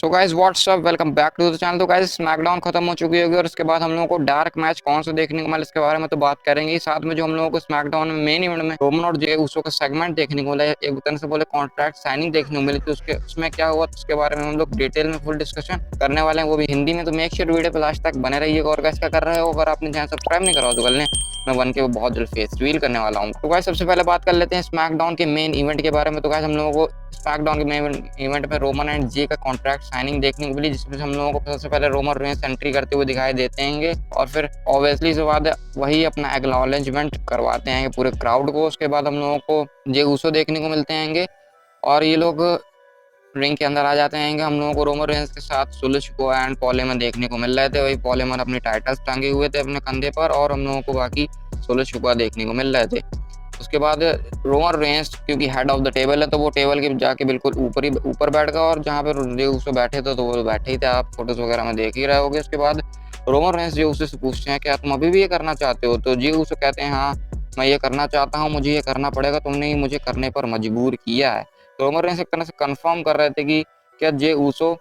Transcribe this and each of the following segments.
So guys what's up, welcome back to the channel. तो guys SmackDown खत्म हो चुकी होगी और उसके बाद हम लोगों को डार्क मैच कौन सा देखने को मिला इसके बारे में तो बात करेंगे। साथ में जो हम लोगों को स्मैकडाउन में मेन इवेंट में रोमन और जे उसो का सेगमेंट देखने को मिला, एक तरह से बोले कॉन्ट्रैक्ट साइनिंग देखने को मिली थी, उसके उसमें क्या हुआ उसके बारे में हम लोग डिटेल में फुल डिस्कशन करने वाले हैं, वो भी हिंदी में। तो मेक श्योर वीडियो पे लास्ट तक बने रहिएगा। और गाइस क्या कर रहे हो, अगर आपने चैनल सब्सक्राइब नहीं करा तो कर लें, मैं बन के वो बहुत जल्द फेस रिवील करने वाला हूँ। तो गाइस सबसे पहले बात कर लेते हैं स्मैकडाउन के मेन इवेंट के बारे में। तो गाइस हम लोगों को स्मैकडाउन के मेन इवेंट में रोमन एंड जे का कॉन्ट्रैक्ट साइनिंग देखने को मिली, जिसमें हम लोगों को सबसे पहले रोमन रेंस एंट्री करते हुए दिखाई देते हैं और फिर ऑब्वियसली इसके बाद वही अपना एक्नॉलेजमेंट करवाते हैं पूरे क्राउड को। उसके बाद हम लोगों को जे ऊसो देखने को मिलते हैं और ये लोग रिंग के अंदर आ जाते हैं। हम लोगों को रोमन रेंस के साथ solo Sikoa and Paul Heyman देखने को मिल रहे थे। वही पॉल हेमन अपने टाइटल्स टांगे हुए थे अपने कंधे पर और हम लोगों को बाकी सोलो सिकोआ देखने को मिल रहे थे। उसके बाद रोमन रेंस क्योंकि हेड ऑफ द टेबल है तो वो टेबल के जाके बिल्कुल ऊपर बैठ गया और जहाँ पे जे उसको बैठे थे तो वो बैठे ही थे, आप फोटोज वगैरह में देख ही रहे होगे। उसके बाद रोमन रेंस जे उससे पूछते हैं क्या तुम अभी भी ये करना चाहते हो, तो जे उसको कहते हैं हाँ मैं ये करना चाहता हूँ, मुझे ये करना पड़ेगा, तुमने ही मुझे करने पर मजबूर किया है। तो रोमन रेंस एक तरह से कंफर्म कर रहे थे कि क्या जे ऊसो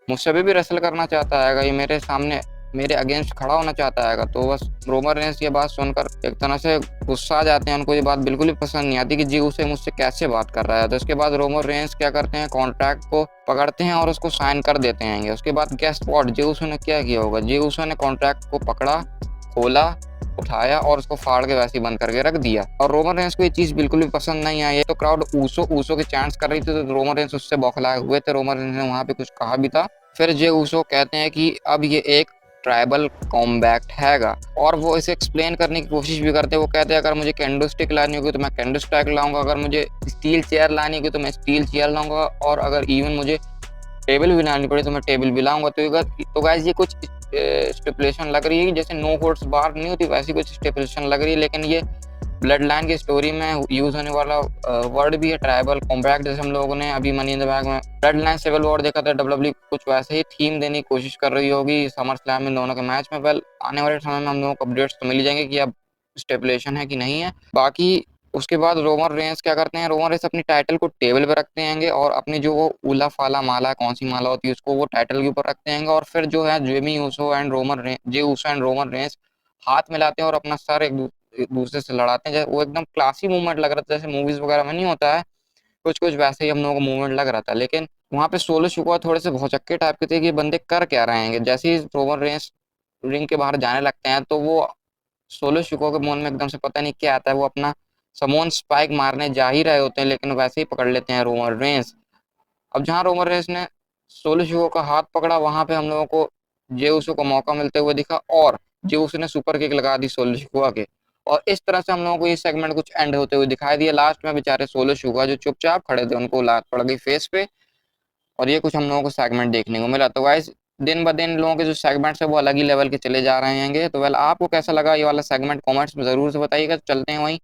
मुझसे भी रेसल करना चाहता है, ये मेरे सामने मेरे अगेंस्ट खड़ा होना चाहता है। तो बस रोमन रेंस ये बात सुनकर एक तरह से गुस्सा आ जाते हैं, उनको ये बात बिल्कुल भी पसंद नहीं आती कि जी उसे मुझसे कैसे बात कर रहा है। तो इसके बाद रोमन रेंस क्या करते हैं, कॉन्ट्रैक्ट को पकड़ते हैं और उसको साइन कर देते हैं। उसके बाद गेस्ट स्पॉट जे उसने क्या किया होगा, जे उसने कॉन्ट्रैक्ट को पकड़ा, खोला, उठाया और उसको फाड़ के वैसे ही बंद करके रख दिया। और रोमन रेंस को ये चीज बिल्कुल भी पसंद नहीं आई। तो क्राउड ऊसो ऊसो के चांस कर रही थी, तो रोमन रेंस उससे बौखलाए हुए थे। रोमन रेंस ने वहां पे कुछ कहा भी था। फिर जे ऊसो कहते हैं कि अब ये एक ट्राइबल कॉम्बैक्ट हैगा और वो इसे एक्सप्लेन करने की कोशिश भी करते हैं। वो कहते हैं अगर मुझे कैंडो स्टिक लानी होगी तो मैं कैंडो स्टिक लाऊंगा, अगर मुझे स्टील चेयर लानी होगी तो मैं स्टील चेयर लाऊंगा, और अगर इवन मुझे टेबल भी लानी पड़ी तो मैं टेबल भी लाऊंगा। तो गाइस ये कुछ स्टिपुलेशन लग रही है जैसे नो होल्ड्स बार नहीं होती वैसी कुछ स्टिपुलेशन लग रही है, लेकिन ये ब्लड लाइन की स्टोरी में यूज होने वाला वर्ड भी है ट्राइबल कॉम्पैक्ट। जैसे हम लोगों ने अभी मनी इन द बैंक में ब्लड लाइन सिविल वॉर देखा था, डब्ल्यूडब्ल्यूई कुछ वैसे ही थीम देने की कोशिश कर रही होगी समर स्लैम में दोनों के मैच में। वेल आने वाले समय में हम लोगों को अपडेट्स तो मिल ही जाएंगे कि अब स्टेपुलेशन है कि नहीं है। बाकी उसके बाद रोमन रेंस क्या करते हैं, रोमन रेंस अपनी टाइटल को टेबल पे रखते हैं और अपनी जो वो उला फाला माला कौन सी माला होती है उसको वो टाइटल के ऊपर रखते हैं। और फिर जो है Jamie Uso and Roman Reigns, Jey Uso and Roman Reigns हाथ मिलाते हैं और अपना सर एक दूसरे से लड़ाते हैं। जैसे वो एकदम क्लासी मूवमेंट लग रहा था, जैसे मूवीज वगैरह में नहीं होता है, कुछ कुछ वैसे ही हम लोगों को मूवमेंट लग रहा था। लेकिन वहां पे सोलो सिकोआ थोड़े से भौचक्के टाइप के थे कि बंदे कर क्या रहे हैं। जैसे ही रोमन रेंस रिंग के बाहर जाने लगते हैं तो वो सोलो सिकोआ के मन में एकदम से पता नहीं क्या आता है, वो अपना समोन स्पाइक मारने जा ही रहे होते हैं लेकिन वैसे ही पकड़ लेते हैं रोमन रेंस। अब जहां रोमन रेंस ने सोलो सिकोआ का हाथ पकड़ा वहां पे हम लोगों को जेउसो को मौका मिलते हुए दिखा और जेउसो ने सुपर किक लगा दी सोलो सिकोआ के। और इस तरह से हम लोगों को ये सेगमेंट कुछ एंड होते हुए दिखाई दिया। लास्ट में बेचारे सोलो सिकोआ जो चुपचाप खड़े थे उनको लात पड़ गई फेस पे, और ये कुछ हम लोगों को सेगमेंट देखने को मिला। तो गाइस दिन ब दिन लोगों के जो सेगमेंट्स है वो अलग ही लेवल के चले जा रहे हैं। तो वेल आपको कैसा लगा ये वाला सेगमेंट कमेंट्स में जरूर से बताइएगा। चलते हैं वहीं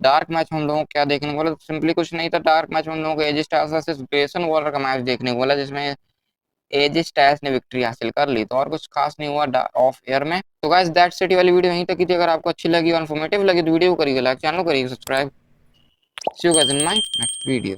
डार्क मैच में हम लोगों को क्या देखने को मिला। सिंपली कुछ नहीं था, डार्क मैच में हम लोगों को एजी स्टाइल्स वर्सेस ग्रेसन वॉलर का मैच देखने को मिला, जिसमें एजी स्टाइल्स ने विक्ट्री हासिल कर ली। तो और कुछ खास नहीं हुआ ऑफ एयर में। तो गाइस दैट्स इट, वाली वीडियो यहीं तक की थी। अगर आपको अच्छी लगी और इन्फॉर्मेटिव लगी तो वीडियो को करिए लाइक, चैनल को करिए subscribe. See you guys in my next video.